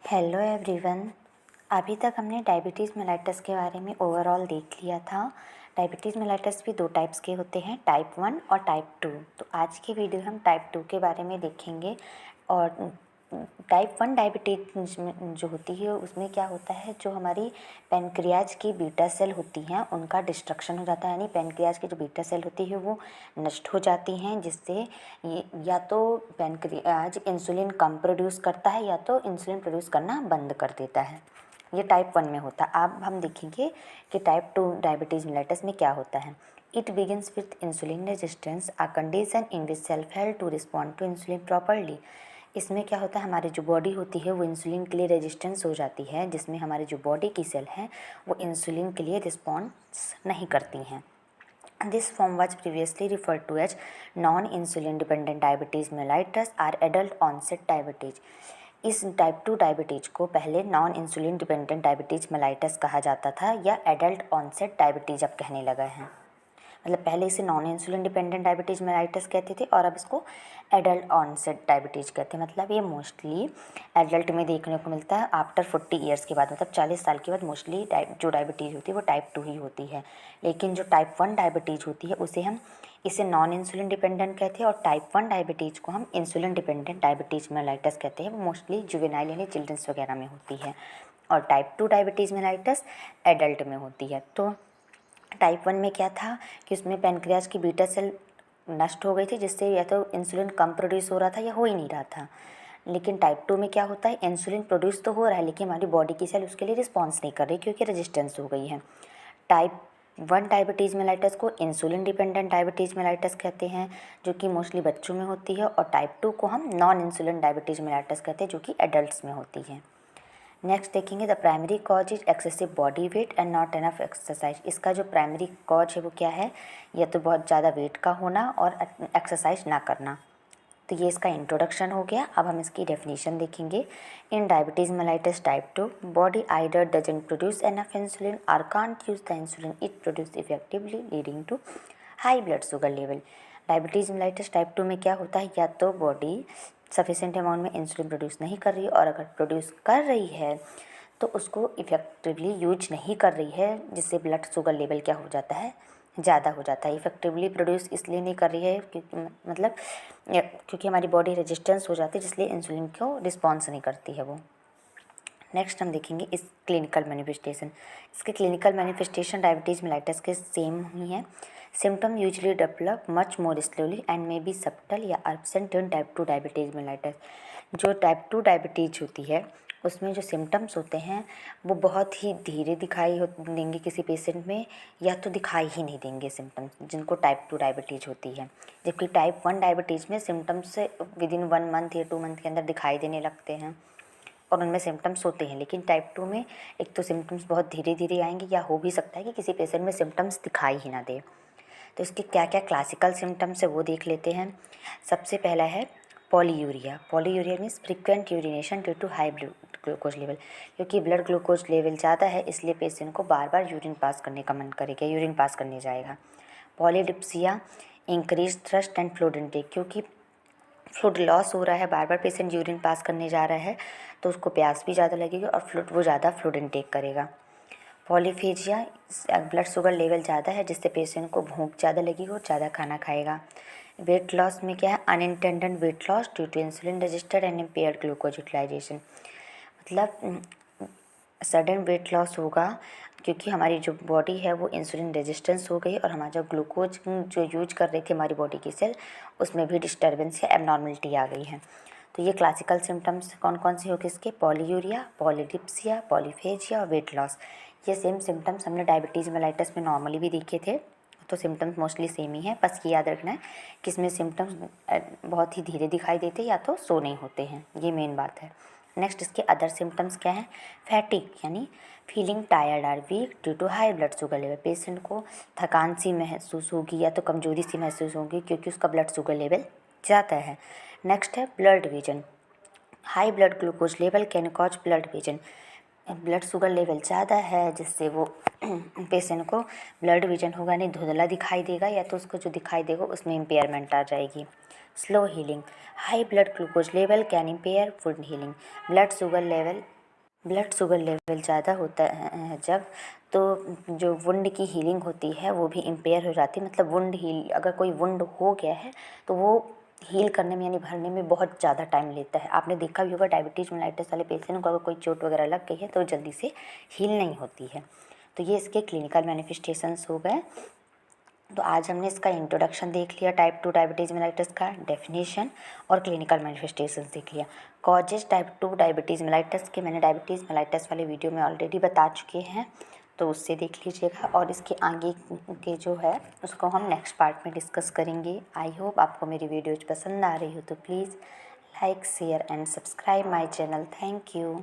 Hello everyone. अभी तक हमने डायबिटीज़ मेलाइटस के बारे में ओवरऑल देख लिया था। डायबिटीज़ मेलाइटस भी दो टाइप्स के होते हैं, टाइप 1 और टाइप 2। तो आज की वीडियो हम टाइप 2 के बारे में देखेंगे। और टाइप 1 डायबिटीज़ जो होती है उसमें क्या होता है, जो हमारी पैनक्रियाज की बीटा सेल होती हैं उनका डिस्ट्रक्शन हो जाता है, यानी पैनक्रियाज की जो बीटा सेल होती है वो नष्ट हो जाती हैं, जिससे ये या तो पैनक्रियाज इंसुलिन कम प्रोड्यूस करता है या तो इंसुलिन प्रोड्यूस करना बंद कर देता है। ये टाइप 1 में होता है। अब हम देखेंगे कि टाइप 2 डायबिटीज़ मेलाइटस में क्या होता है। It begins with insulin resistance, a condition in which cell fail to respond to insulin properly. इसमें क्या होता है, हमारी जो बॉडी होती है वो इंसुलिन के लिए रेजिस्टेंस हो जाती है, जिसमें हमारी जो बॉडी की सेल हैं वो इंसुलिन के लिए रिस्पॉन्स नहीं करती हैं। This form was previously referred to as non-insulin dependent diabetes mellitus or adult onset diabetes। इस टाइप 2 डायबिटीज़ को पहले non insulin dependent diabetes mellitus कहा जाता था, या एडल्ट ऑनसेट डायबिटीज़ अब कहने लगा है। मतलब पहले इसे non insulin dependent diabetes mellitus कहते थे और अब इसको एडल्ट ऑनसेट डायबिटीज़ कहते हैं। मतलब ये मोस्टली एडल्ट में देखने को मिलता है आफ्टर 40 ईयर्स के बाद, मतलब 40 साल के बाद मोस्टली जो डायबिटीज़ होती है वो टाइप 2 ही होती है। लेकिन जो टाइप 1 डायबिटीज़ होती है इसे नॉन इंसुलिन डिपेंडेंट कहते हैं, और टाइप 1 डायबिटीज़ को हम इंसुलिन डिपेंडेंट डायबिटीज़ मेलाइटस कहते हैं। वो मोस्टली जुवेनाइल यानी चिल्ड्रंस वगैरह में होती है, और टाइप 2 डायबिटीज़ मेलाइटस एडल्ट में होती है। तो टाइप 1 में क्या था कि उसमें पैनक्रियाज की बीटा सेल नष्ट हो गई थी, जिससे या तो इंसुलिन कम प्रोड्यूस हो रहा था या हो ही नहीं रहा था। लेकिन टाइप 2 में क्या होता है, इंसुलिन प्रोड्यूस तो हो रहा है लेकिन हमारी बॉडी की सेल उसके लिए रिस्पॉन्स नहीं कर रही क्योंकि रेजिस्टेंस हो गई है। टाइप 1 डायबिटीज़ मेलाइटस को इंसुलिन डिपेंडेंट डायबिटीज़ मेलाइटस कहते हैं, जो कि मोस्टली बच्चों में होती है, और टाइप 2 को हम नॉन इंसुलिन डायबिटीज़ मेलाइटस कहते हैं, जो कि एडल्ट्स में होती है। नेक्स्ट देखेंगे, the primary cause is excessive body weight and not enough exercise. इसका जो प्राइमरी कॉज है वो क्या है, या तो बहुत ज़्यादा वेट का होना और एक्सरसाइज ना करना। तो ये इसका इंट्रोडक्शन हो गया। अब हम इसकी डेफिनेशन देखेंगे। In diabetes mellitus type 2 body either doesn't produce enough insulin और can't use the insulin it produce effectively, leading to high blood sugar level. Diabetes mellitus type 2 में क्या होता है, या तो बॉडी सफिशेंट अमाउंट में इंसुलिन प्रोड्यूस नहीं कर रही है, और अगर प्रोड्यूस कर रही है तो उसको इफ़ेक्टिवली यूज नहीं कर रही है, जिससे ब्लड शुगर लेवल क्या हो जाता है, ज़्यादा हो जाता है। इफ़ेक्टिवली प्रोड्यूस इसलिए नहीं कर रही है क्योंकि हमारी बॉडी रेजिस्टेंस हो जाती है, जिसलिए इंसुलिन को रिस्पॉन्स नहीं करती है वो। नेक्स्ट हम देखेंगे इस क्लिनिकल मैनिफेस्टेशन। इसके क्लिनिकल मैनिफेस्टेशन डायबिटीज़ मेलाइटस के सेम ही हैं। Symptom usually develop much more slowly and may be subtle या absent in type 2 diabetes mellitus. जो टाइप 2 डायबिटीज़ होती है उसमें जो सिम्टम्स होते हैं वो बहुत ही धीरे दिखाई देंगे किसी पेशेंट में, या तो दिखाई ही नहीं देंगे सिम्टम्स जिनको टाइप 2 डायबिटीज़ होती है। जबकि टाइप 1 डायबिटीज़ में सिम्टम्स विद इन 1 मंथ या 2 मंथ के अंदर दिखाई देने लगते हैं और उनमें सिम्टम्स होते हैं। लेकिन टाइप 2 में एक तो सिम्टम्स बहुत धीरे धीरे आएंगे, या हो भी सकता है कि किसी पेशेंट में सिम्टम्स दिखाई ही ना दे। तो इसके क्या क्या क्लासिकल सिम्टम्स है वो देख लेते हैं। सबसे पहला है polyuria. Polyuria means frequent urination due to high blood glucose level. क्योंकि ब्लड ग्लूकोज लेवल ज़्यादा है इसलिए पेशेंट को बार बार यूरिन पास करने का मन करेगा, यूरिन पास करने जाएगा। Polydipsia, increase thrust and fluid intake. क्योंकि फ्लूइड लॉस हो रहा है, बार बार पेशेंट यूरिन पास करने जा रहा है तो उसको प्यास भी ज़्यादा लगेगी और वो ज़्यादा फ्लूइड इनटेक करेगा। पॉलीफेजिया, ब्लड शुगर लेवल ज़्यादा है जिससे पेशेंट को भूख ज़्यादा लगेगी और ज़्यादा खाना खाएगा। वेट लॉस में क्या है, unintended weight loss due to insulin resistance and impaired glucose utilization. मतलब सडन वेट लॉस होगा क्योंकि हमारी जो बॉडी है वो इंसुलिन रेजिस्टेंस हो गई और हमारा जो ग्लूकोज जो यूज कर रही थी हमारी बॉडी की सेल उसमें भी डिस्टर्बेंस या एबनॉर्मलिटी आ गई है। तो ये क्लासिकल सिम्टम्स कौन कौन से होंगे इसके, पॉलीयूरिया, पॉलीडिप्सिया, पॉलीफेजिया और वेट लॉस। ये सेम सिम्टम्स हमने डायबिटीज़ मेलाइटस में नॉर्मली भी देखे थे, तो सिम्टम्स मोस्टली सेम ही है। बस ये याद रखना है कि इसमें सिम्टम्स बहुत ही धीरे दिखाई देते या तो सो नहीं होते हैं, ये मेन बात है। नेक्स्ट इसके अदर सिम्टम्स क्या हैं, फैटिक यानी feeling tired or weak due to high blood sugar level. Patient को थकान सी महसूस होगी या तो कमजोरी सी महसूस होगी क्योंकि उसका ब्लड शुगर लेवल ज़्यादा है। नेक्स्ट है blood vision. High blood glucose level can cause blood vision. Blood sugar level ज़्यादा है जिससे वो पेशेंट को ब्लड विजन होगा, नहीं धुंधला दिखाई देगा या तो उसको जो दिखाई देगा उसमें इम्पेयरमेंट आ जाएगी। Slow healing, high blood glucose level can impair food healing. Blood sugar level blood sugar level ज़्यादा होता है जब, तो जो वुंड की हीलिंग होती है वो भी इम्पेयर हो जाती है। मतलब वुंड हील, अगर कोई वुंड हो गया है तो वो हील करने में यानी भरने में बहुत ज़्यादा टाइम लेता है। आपने देखा भी होगा डायबिटीज़ मेलाइटिस वाले पेशेंट को अगर कोई चोट वगैरह लग गई है तो जल्दी से हील नहीं होती है। तो ये इसके क्लिनिकल मैनिफेस्टेशंस हो गए। तो आज हमने इसका इंट्रोडक्शन देख लिया, टाइप 2 डायबिटीज़ मेलाइटिस का डेफिनेशन और क्लिनिकल मैनिफेस्टेशंस देख लिया। कॉजेज टाइप 2 डायबिटीज़ मेलाइटिस के मैंने डायबिटीज़ मेलाइटिस वाले वीडियो में ऑलरेडी बता चुके हैं, तो उससे देख लीजिएगा। और इसके आगे के जो है उसको हम नेक्स्ट पार्ट में डिस्कस करेंगे। आई होप आपको मेरी वीडियोज़ पसंद आ रही हो तो please like share and subscribe my channel. Thank you.